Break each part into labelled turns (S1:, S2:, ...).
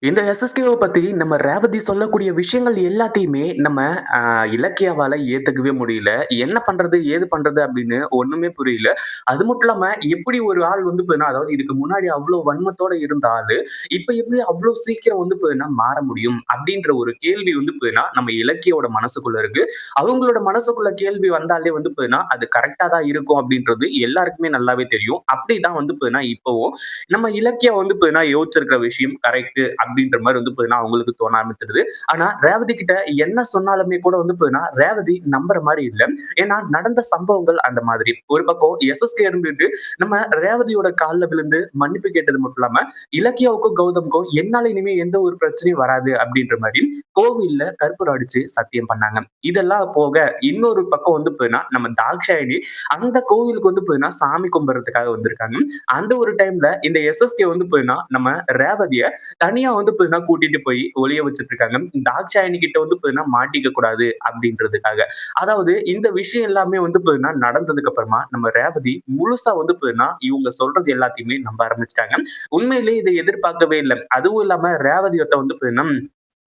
S1: இந்த எஸ்எஸ்கேவ பத்தி நம்ம ரேவதி சொல்லக்கூடிய விஷயங்கள் எல்லாத்தையுமே நம்ம அ இலக்கியாவால ஏத்துக்கவே முடியல. என்ன பண்றது? ஏது பண்றது? அப்படின்னு ஒண்ணுமே புரியல. அது மட்டும் இல்லாம எப்படி ஒரு ஆள் வந்து பார்த்தீங்கன்னா, அதாவது இதுக்கு முன்னாடி அவ்ளோ வன்மத்தோட இருந்த ஆளு, இப்ப எப்படி அவ்ளோ சீக்கிரம் வந்து பார்த்தீங்கன்னா மாற முடியும்? அப்படின்ற ஒரு கேள்வி வந்து பார்த்தீங்கன்னா, நம்ம இலக்கியோட மனசுக்குள்ள இருக்கு. அவங்களோட மனசுக்குள்ள கேள்வி வந்தாலே வந்து பார்த்தீங்கன்னா, அது கரெக்ட்டா தான் இருக்கும் அப்படின்றது எல்லாருக்குமே நல்லாவே தெரியும். அப்படிதான் வந்து பார்த்தீங்கன்னா, இப்பவும் நம்ம இலக்கியம் வந்து பார்த்தீங்கன்னா யோசிச்சிருக்கிற விஷயம் கரெக்ட் அப்படின்ற மாதிரி வந்து பார்த்தீங்கன்னா அவங்களுக்கு தோண ஆரம்பிச்சிருது. ஆனா ரேவதி கிட்ட என்ன சொன்னாலுமே கூட வந்து பார்த்தீங்கன்னா ரேவதி நம்புற மாதிரி இல்ல. ஏன்னா நடந்த சம்பவங்கள் அந்த மாதிரி. ஒரு பக்கம் எஸ்எஸ்கே இருந்துட்டு நம்ம ரேவதியோட கால்ல விழுந்து மன்னிப்பு கேட்டது மட்டும் இல்லாம இலக்கியாவுக்கும் கௌதமுக்கும் என்னால இனிமே எந்த ஒரு பிரச்சனையும் வராது அப்படின்ற மாதிரி கோவில்ல கற்பூரம் அடிச்சு சத்தியம் பண்ணாங்க. இதெல்லாம் போக இன்னொரு பக்கம் வந்து பார்த்தீங்கன்னா நம்ம தாக்ஷாயணி அந்த கோவிலுக்கு வந்து பார்த்தீங்கன்னா சாமி கும்பிடுறதுக்காக வந்திருக்காங்க. அந்த ஒரு டைம்ல இந்த எஸ்எஸ்கே வந்து பார்த்தீங்கன்னா நம்ம ரேவதிய தனியா வந்து பார்த்தீங்கன்னா கூட்டிட்டு போய் ஒளிய வச்சுட்டு இருக்காங்க. தாக்ஷாயணி கிட்ட வந்து பார்த்தீங்கன்னா மாட்டிக்க கூடாது அப்படின்றதுக்காக. அதாவது இந்த விஷயம் எல்லாமே வந்து பார்த்தீங்கன்னா நடந்ததுக்கு அப்புறமா நம்ம ரேவதி முழுசா வந்து பார்த்தீங்கன்னா இவங்க சொல்றது எல்லாத்தையுமே நம்ப ஆரம்பிச்சுட்டாங்க. உண்மையிலேயே இதை எதிர்பார்க்கவே இல்ல. அதுவும் இல்லாம ரேவதி ஒருத்த வந்து பார்த்தீங்கன்னா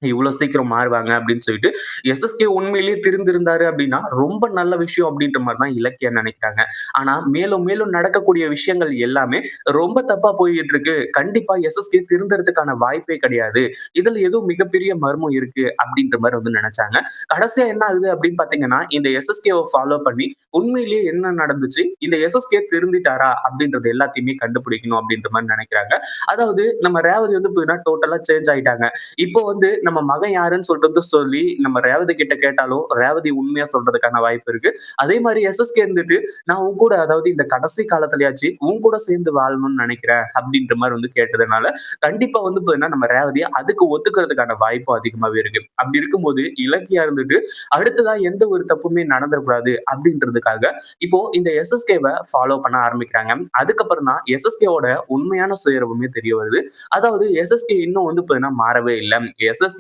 S1: இவ்வளவு சீக்கிரம் மாறுவாங்க அப்படின்னு சொல்லிட்டு எஸ்எஸ்கே உண்மையிலேயே திருந்திருந்தாரு அப்படின்னா ரொம்ப நல்ல விஷயம் அப்படின்ற மாதிரி தான் இலக்கியம் நினைக்கிறாங்க. ஆனா மேலும் மேலும் நடக்கக்கூடிய விஷயங்கள் எல்லாமே ரொம்ப தப்பா போயிட்டு இருக்கு. கண்டிப்பா எஸ்எஸ்கே திருந்தறதுக்கான வாய்ப்பே கிடையாது. இதுல ஏதோ மிகப்பெரிய மர்மம் இருக்கு அப்படின்ற மாதிரி வந்து நினைச்சாங்க. கடைசியா என்ன ஆகுது அப்படின்னு பாத்தீங்கன்னா இந்த எஸ்எஸ்கேவை ஃபாலோ பண்ணி உண்மையிலேயே என்ன நடந்துச்சு, இந்த எஸ்எஸ்கே திருந்திட்டாரா அப்படின்றது எல்லாத்தையுமே கண்டுபிடிக்கணும் அப்படின்ற மாதிரி நினைக்கிறாங்க. அதாவது நம்ம ரேவதி வந்து டோட்டலா சேஞ்ச் ஆயிட்டாங்க. இப்போ வந்து நம்ம மகன் யாருன்னு சொல்லிட்டு வந்து சொல்லி நம்ம ரேவதி கிட்ட கேட்டாலும் ரேவதி உண்மையா சொல்றதுக்கான வாய்ப்பு இருக்கு. அதே மாதிரி எஸ்எஸ்கே இருந்துட்டு நான் உன் கூட அதாவது இந்த கடைசி காலத்திலயாச்சு உன் கூட சேர்ந்து வாழணும்னு நினைக்கிறேன் அப்படின்ற மாதிரி வந்து கேட்டதுனால கண்டிப்பா வந்து பாத்தீங்கன்னா நம்ம ரேவதி அதுக்கு ஒத்துக்கிறதுக்கான வாய்ப்பு அதிகமாவே இருக்கு. அப்படி இருக்கும்போது இலக்கியா இருந்துட்டு அடுத்ததா எந்த ஒரு தப்புமே நடந்துடக்கூடாது அப்படின்றதுக்காக இப்போ இந்த எஸ்எஸ்கேவை ஃபாலோ பண்ண ஆரம்பிக்கிறாங்க. அதுக்கப்புறம் தான் எஸ்எஸ்கேவோட உண்மையான சுயரூபமே தெரிய வருது. அதாவது எஸ்எஸ்கே இன்னும் வந்து பாத்தீங்கன்னா மாறவே இல்ல. எஸ்எஸ்கேவுக்கு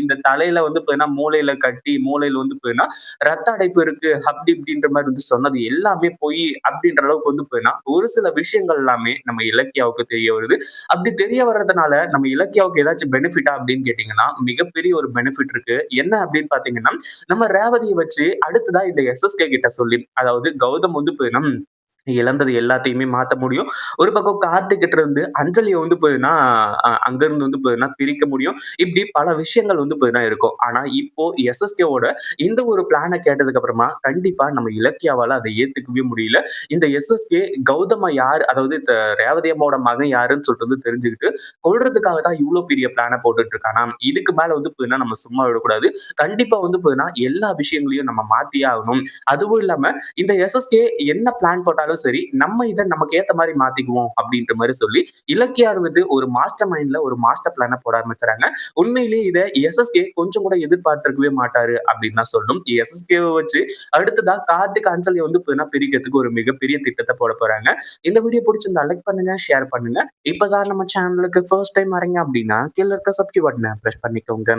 S1: இந்த தலையில வந்து பாத்தீங்கன்னா மூளையில கட்டி மூளையில வந்து பாத்தீங்கன்னா ரத்த அடைப்பு இருக்கு அப்படி இப்படின்ற மாதிரி வந்து சொன்னது எல்லாமே பொய் அப்படின்ற அளவுக்கு வந்து பாத்தீங்கன்னா ஒரு சில விஷயங்கள் எல்லாமே நம்ம இலக்கியாவுக்கு தெரிய வருது. அப்படி தெரிய வர்றதுனால நம்ம இலக்கியாவுக்கு ஏதாச்சும் பெனிஃபிட்டா அப்படின்னு கேட்டீங்கன்னா மிகப்பெரிய ஒரு பெனிஃபிட் இருக்கு. என்ன அப்படின்னு பாத்தீங்கன்னா நம்ம ரேவதியை வச்சு அடுத்ததா இந்த எஸ்எஸ்கே கிட்ட சொல்லி அதாவது கௌதம் வந்து பாத்தீங்கன்னா இழந்தது எல்லாத்தையுமே மாத்த முடியும். ஒரு பக்கம் கார்த்திக் கிட்ட இருந்து அஞ்சலிய வந்து பார்த்தீங்கன்னா, அங்கருந்து வந்து பார்த்தீங்கன்னா பிரிக்க முடியும். இப்படி பல விஷயங்கள் வந்து பார்த்தீங்கன்னா இருக்கும். ஆனா இப்போ எஸ்எஸ்கேவோட இந்த ஒரு பிளான கேட்டதுக்கு அப்புறமா கண்டிப்பா நம்ம இலக்கியாவால அத ஏத்துக்கவே முடியல. இந்த எஸ்எஸ்கே கௌதம யார் அதாவது ரேவதி அம்மாவோட மகன் யாருன்னு சொல்லிட்டு வந்து தெரிஞ்சுக்கிட்டு கொல்றதுக்காக தான் இவ்ளோ பெரிய பிளான போட்டுட்டு இருக்கானா? இதுக்கு மேல வந்து பார்த்தீங்கன்னா நம்ம சும்மா விடக்கூடாது. கண்டிப்பா வந்து பார்த்தீங்கன்னா எல்லா விஷயங்களையும் நம்ம மாத்தியே ஆகணும். அதுவும் இல்லாம இந்த எஸ்எஸ்கே என்ன பிளான் போட்டாலும் சரி, நம்ம இத நமக்கு ஏத்த மாரி மாத்திக்குவோம் அப்படின்ற மாரி சொல்லி, இலக்கியா இருந்துட்டு ஒரு மாஸ்டர் மைண்ட்ல ஒரு மாஸ்டர் பிளான போட ஆரம்பிச்சுறாங்க. உண்மையிலேயே இத எஸ்எஸ்கே கொஞ்சம் கூட எதிர்பார்த்திருக்கவே மாட்டாரு அப்படின்னு தான் சொல்லணும். எஸ்எஸ்கேவ வச்சு அடுத்ததா கார்த்திக், அஞ்சலிய வந்து பார்த்தீங்கன்னா பிரிக்கிறதுக்கு ஒரு மிகப்பெரிய திட்டத்த போட போறாங்க. இந்த வீடியோ புடிச்சிருந்தா லைக் பண்ணுங்க, ஷேர் பண்ணுங்க. இப்பதான் நம்ம சேனலுக்கு ஃபர்ஸ்ட் டைம் வரீங்க அப்படின்னா, கீழ இருக்க சப்ஸ்கிரைப் பட்டன பிரஸ் பண்ணிக்கோங்க.